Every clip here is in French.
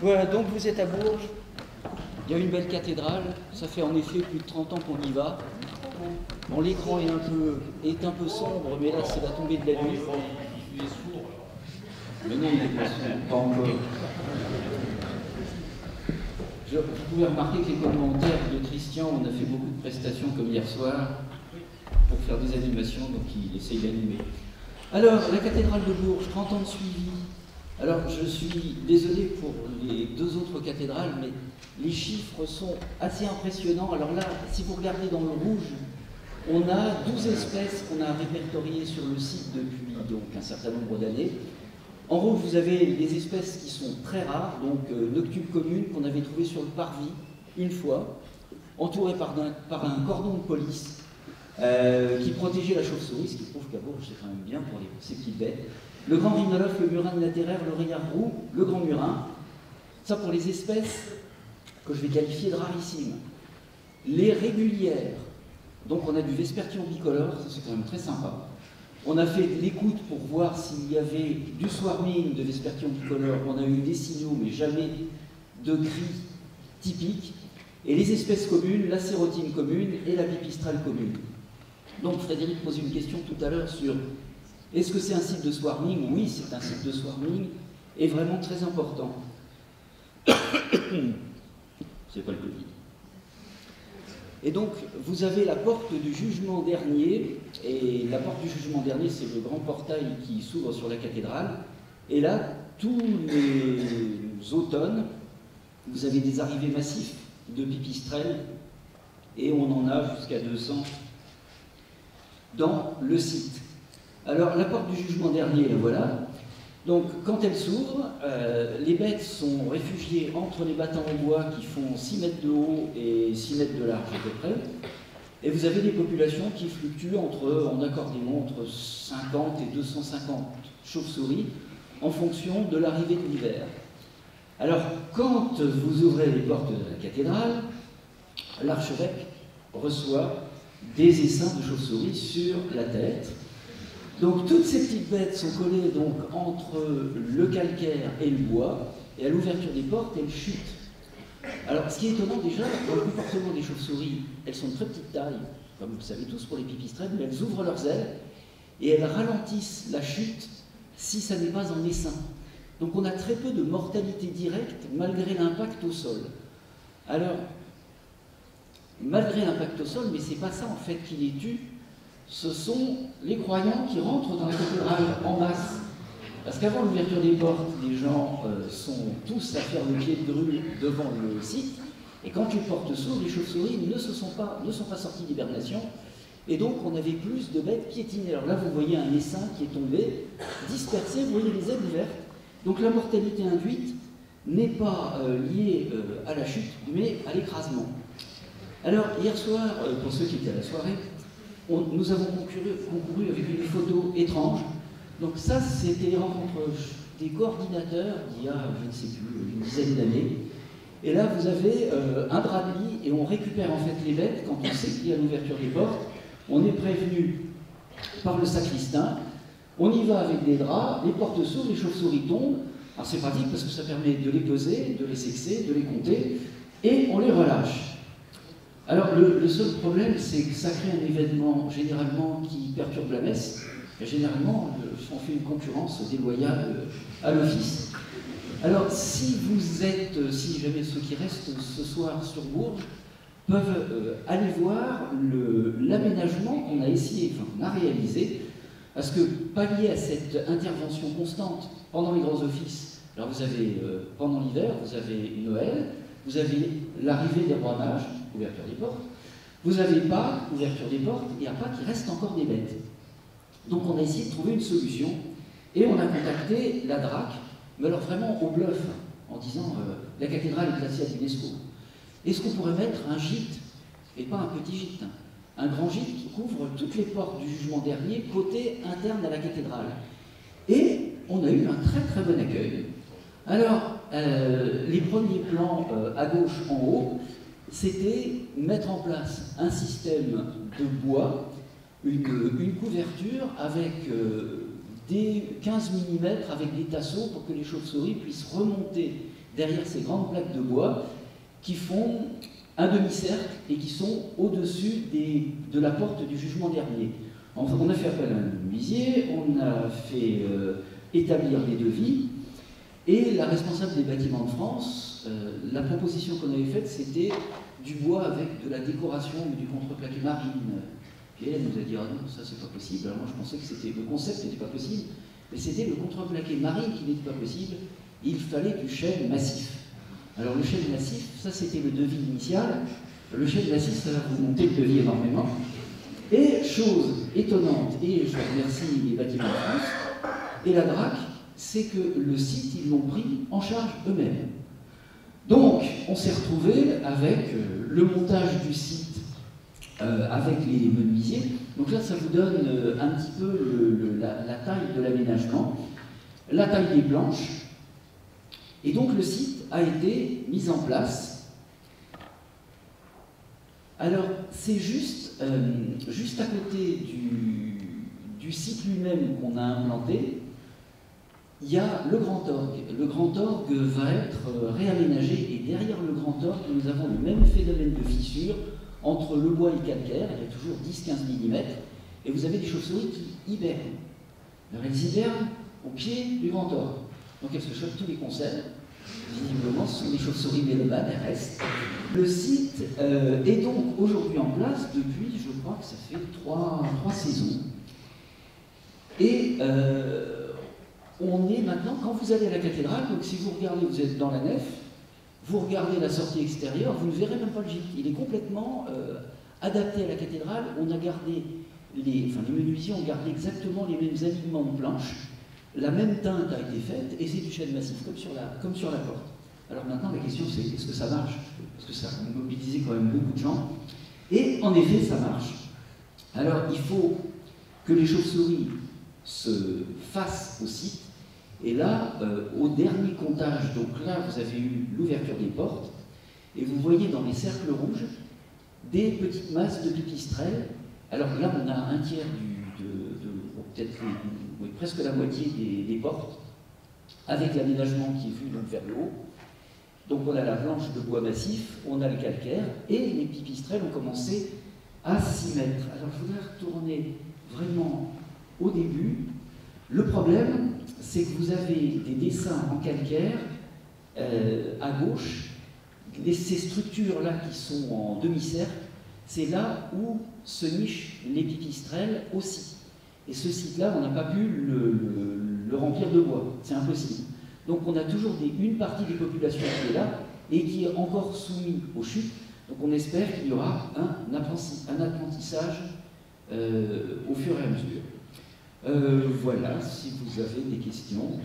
Voilà, donc vous êtes à Bourges, il y a une belle cathédrale, ça fait en effet plus de 30 ans qu'on y va. Bon, l'écran est un peu sombre, mais là c'est la tombée de la nuit. Mais non, il n'est pas sourd, pas encore. Vous pouvez remarquer que les commentaires de Christian, on a fait beaucoup de prestations comme hier soir pour faire des animations, donc il essaye d'animer. Alors, la cathédrale de Bourges, 30 ans de suivi. Alors, je suis désolé pour les deux autres cathédrales, mais les chiffres sont assez impressionnants. Alors là, si vous regardez dans le rouge, on a 12 espèces qu'on a répertoriées sur le site depuis donc, un certain nombre d'années. En rouge, vous avez les espèces qui sont très rares, donc Noctume commune qu'on avait trouvé sur le parvis une fois, entouré par un cordon de police qui protégeait la chauve-souris, ce qui prouve qu'à Bourges, c'est quand même bien pour ces petites bêtes. Le grand rhinolophe, le murin latéraire, le rayard roux, le grand murin. Ça pour les espèces que je vais qualifier de rarissimes. Les régulières, donc on a du Vespertillon bicolore, ça c'est quand même très sympa. On a fait de l'écoute pour voir s'il y avait du swarming de Vespertillon bicolore. On a eu des signaux, mais jamais de cris typiques. Et les espèces communes, la sérotine commune et la pipistrelle commune. Donc Frédéric posait une question tout à l'heure sur est-ce que c'est un site de swarming? Oui, c'est un site de swarming et vraiment très important. C'est pas le Covid. Et donc, vous avez la porte du jugement dernier, et la porte du jugement dernier, c'est le grand portail qui s'ouvre sur la cathédrale. Et là, tous les automnes, vous avez des arrivées massives de pipistrelles, et on en a jusqu'à 200 dans le site. Alors, la porte du jugement dernier, la voilà. Donc, quand elle s'ouvre, les bêtes sont réfugiées entre les battants en bois qui font 6 mètres de haut et 6 mètres de large à peu près. Et vous avez des populations qui fluctuent en accordéon entre 50 et 250 chauves-souris en fonction de l'arrivée de l'hiver. Alors, quand vous ouvrez les portes de la cathédrale, l'archevêque reçoit des essaims de chauves-souris sur la tête. Donc toutes ces petites bêtes sont collées donc, entre le calcaire et le bois, et à l'ouverture des portes, elles chutent. Alors ce qui est étonnant déjà, dans le comportement des chauves-souris, elles sont de très petite taille, comme vous le savez tous pour les pipistrelles, mais elles ouvrent leurs ailes et elles ralentissent la chute si ça n'est pas en essaim. Donc on a très peu de mortalité directe malgré l'impact au sol. Alors, malgré l'impact au sol, mais c'est pas ça en fait qui les tue, ce sont les croyants qui rentrent dans la cathédrale en masse. Parce qu'avant l'ouverture des portes, les gens sont tous à faire le pied de grue devant le site, et quand une porte s'ouvre, les chauves-souris ne sont pas sorties d'hibernation, et donc on avait plus de bêtes piétinées. Alors là, vous voyez un essaim qui est tombé, dispersé, vous voyez les ailes ouvertes. Donc la mortalité induite n'est pas liée à la chute, mais à l'écrasement. Alors, hier soir, pour ceux qui étaient à la soirée, nous avons concouru avec une photo étrange. Donc ça, c'était les rencontres des coordinateurs d'il y a, je ne sais plus, une dizaine d'années. Et là, vous avez un drap de lit et on récupère en fait les bêtes quand on sait qu'il y a l'ouverture des portes. On est prévenu par le sacristain. On y va avec des draps, les portes s'ouvrent, les chauves-souris tombent. Alors c'est pratique parce que ça permet de les peser, de les sexer, de les compter, et on les relâche. Alors, le seul problème, c'est que ça crée un événement, généralement, qui perturbe la messe. Et généralement, on fait une concurrence déloyale à l'office. Alors, si jamais ceux qui restent ce soir sur Bourges peuvent aller voir l'aménagement qu'on a essayé, enfin, qu'on a réalisé, parce que, pallier à cette intervention constante pendant les grands offices, alors vous avez, pendant l'hiver, vous avez Noël, vous avez l'arrivée des rois mages, ouverture des portes, vous avez Pâques, ouverture des portes, et à Pâques, il reste encore des bêtes. Donc on a essayé de trouver une solution, et on a contacté la DRAC, mais alors vraiment au bluff, en disant la cathédrale est classée à l'UNESCO. Est-ce qu'on pourrait mettre un gîte, et pas un petit gîte, un grand gîte qui couvre toutes les portes du jugement dernier, côté interne à la cathédrale? Et on a eu un très très bon accueil. Alors, les premiers plans à gauche en haut, c'était mettre en place un système de bois, une couverture avec des 15 mm avec des tasseaux pour que les chauves-souris puissent remonter derrière ces grandes plaques de bois qui font un demi-cercle et qui sont au-dessus de la porte du jugement dernier. On a fait appel à un menuisier, on a fait établir les devis, et la responsable des bâtiments de France, la proposition qu'on avait faite, c'était du bois avec de la décoration ou du contreplaqué marine. Et elle nous a dit, ah non, ça c'est pas possible. Alors moi je pensais que le concept n'était pas possible, mais c'était le contreplaqué marine qui n'était pas possible. Il fallait du chêne massif. Alors le chêne massif, ça c'était le devis initial. Le chêne massif, ça va vous monter le devis énormément. Et chose étonnante, et je remercie les bâtiments de France et la DRAC, c'est que le site, ils l'ont pris en charge eux-mêmes. Donc, on s'est retrouvé avec le montage du site, avec les menuisiers. Donc là, ça vous donne un petit peu la taille de l'aménagement, la taille des planches. Et donc, le site a été mis en place. Alors, c'est juste à côté du site lui-même qu'on a implanté, il y a le grand orgue. Le grand orgue va être réaménagé et derrière le grand orgue, nous avons le même phénomène de fissure entre le bois et le calcaire. Il y a toujours 10-15 mm et vous avez des chauves-souris qui hibernent. Alors elles hibernent au pied du grand orgue. Donc elles se chopent tous les concerts. Visiblement, ce sont des chauves-souris mélomanes, elles restent. Le site est donc aujourd'hui en place depuis, je crois que ça fait 3 saisons. Et on est maintenant, quand vous allez à la cathédrale, donc si vous regardez, vous êtes dans la nef, vous regardez la sortie extérieure, vous ne verrez même pas le gîte. Il est complètement adapté à la cathédrale. On a gardé, les menuisiers ont gardé exactement les mêmes alignements de planches. La même teinte a été faite et c'est du chêne massif, comme sur la porte. Alors maintenant, la question c'est, est-ce que ça marche? Parce que ça a mobilisé quand même beaucoup de gens. Et en effet, ça marche. Alors, il faut que les chauves-souris se fassent au site. Et là, au dernier comptage, donc là, vous avez eu l'ouverture des portes, et vous voyez dans les cercles rouges des petites masses de pipistrelles. Alors là, on a un tiers peut-être presque la moitié des portes, avec l'aménagement qui est vu donc vers le haut. Donc on a la planche de bois massif, on a le calcaire, et les pipistrelles ont commencé à s'y mettre. Alors je voudrais retourner vraiment au début. Le problème, c'est que vous avez des dessins en calcaire à gauche. Ces structures-là qui sont en demi-cercle, c'est là où se nichent les pipistrelles aussi. Et ce site-là, on n'a pas pu le remplir de bois. C'est impossible. Donc on a toujours une partie des populations qui est là et qui est encore soumise aux chutes. Donc on espère qu'il y aura un apprentissage au fur et à mesure. Voilà, si vous avez des questions.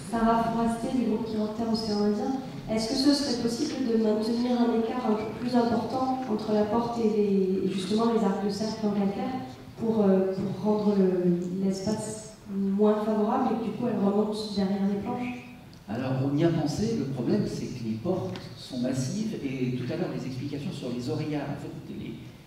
Sarah Forasté du groupe Chiroptère Océan Indien. Est-ce que ce serait possible de maintenir un écart un peu plus important entre la porte et justement les arcs de cercle en calcaire pour rendre l'espace moins favorable et que du coup elle remonte derrière les planches? Alors on y a pensé, le problème c'est que les portes sont massives et tout à l'heure les explications sur les oreillards en fait,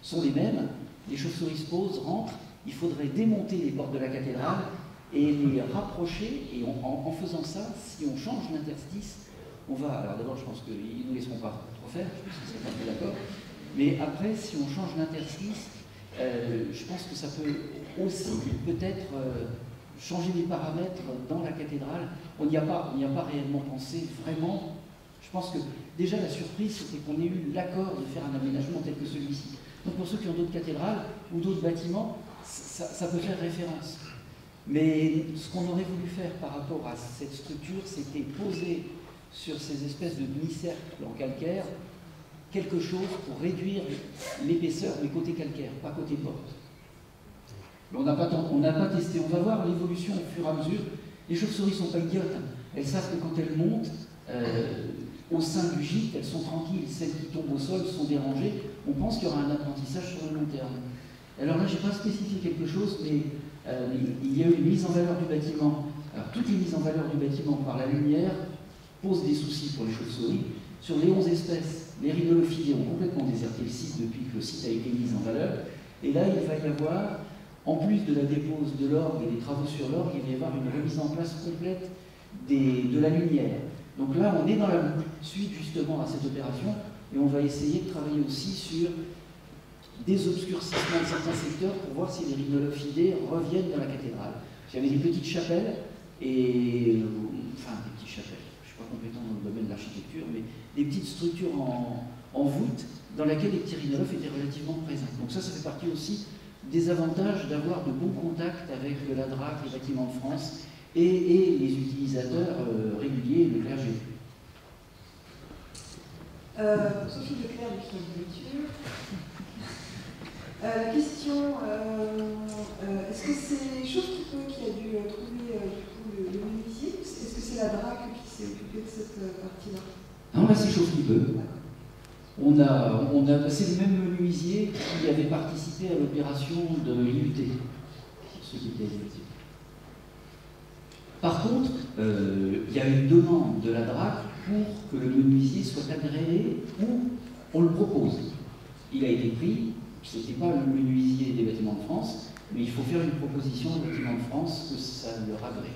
sont les mêmes. Les chauves-souris se posent, rentrent, il faudrait démonter les portes de la cathédrale et les rapprocher, et en faisant ça, si on change l'interstice, on va, alors d'abord je pense qu'ils ne nous laisseront pas trop faire, je pense qu'ils ne seront pas d'accord, mais après si on change l'interstice, je pense que ça peut aussi peut-être changer les paramètres dans la cathédrale. On n'y a pas réellement pensé, vraiment. Je pense que déjà la surprise c'était qu'on ait eu l'accord de faire un aménagement tel que celui-ci. Donc pour ceux qui ont d'autres cathédrales ou d'autres bâtiments, ça peut faire référence. Mais ce qu'on aurait voulu faire par rapport à cette structure, c'était poser sur ces espèces de demi-cercles en calcaire quelque chose pour réduire l'épaisseur mais côté calcaire, pas côté porte. Mais on n'a pas testé, on va voir l'évolution au fur et à mesure. Les chauves-souris ne sont pas idiotes, hein. Elles savent que quand elles montent au sein du gîte, elles sont tranquilles, celles qui tombent au sol sont dérangées. On pense qu'il y aura un apprentissage sur le long terme. Alors là, je n'ai pas spécifié quelque chose, mais il y a eu une mise en valeur du bâtiment. Alors toutes les mises en valeur du bâtiment par la lumière posent des soucis pour les chauves-souris. Sur les 11 espèces, les rhinolophidae ont complètement déserté le site depuis que le site a été mis en valeur. Et là, il va y avoir, en plus de la dépose de l'orgue et des travaux sur l'orgue, il va y avoir une remise en place complète de la lumière. Donc là, on est dans la boucle, suite justement à cette opération, et on va essayer de travailler aussi sur des obscurcissements de certains secteurs pour voir si les rhinolophidés reviennent dans la cathédrale. Il y avait des petites chapelles, enfin des petites chapelles, je ne suis pas compétent dans le domaine de l'architecture, mais des petites structures en voûte dans lesquelles les petits rhinolophes étaient relativement présents. Donc ça fait partie aussi des avantages d'avoir de bons contacts avec la DRAC, les bâtiments de France, et les utilisateurs réguliers, le clergé. Sophie Leclerc du Club de Lecture. La question, est-ce que c'est Chauve-qui-peut qui a dû trouver le menuisier? Est-ce que c'est la DRAC qui s'est occupée de cette partie-là? Non, là c'est Chauve-qui-peut. C'est le même menuisier qui avait participé à l'opération de l'IUT, ceux qui étaient électifs. Par contre, il y a une demande de la DRAC pour que le menuisier soit agréé ou on le propose. Il a été pris, ce n'était pas le menuisier des Bâtiments de France, mais il faut faire une proposition aux Bâtiments de France que ça leur agrée.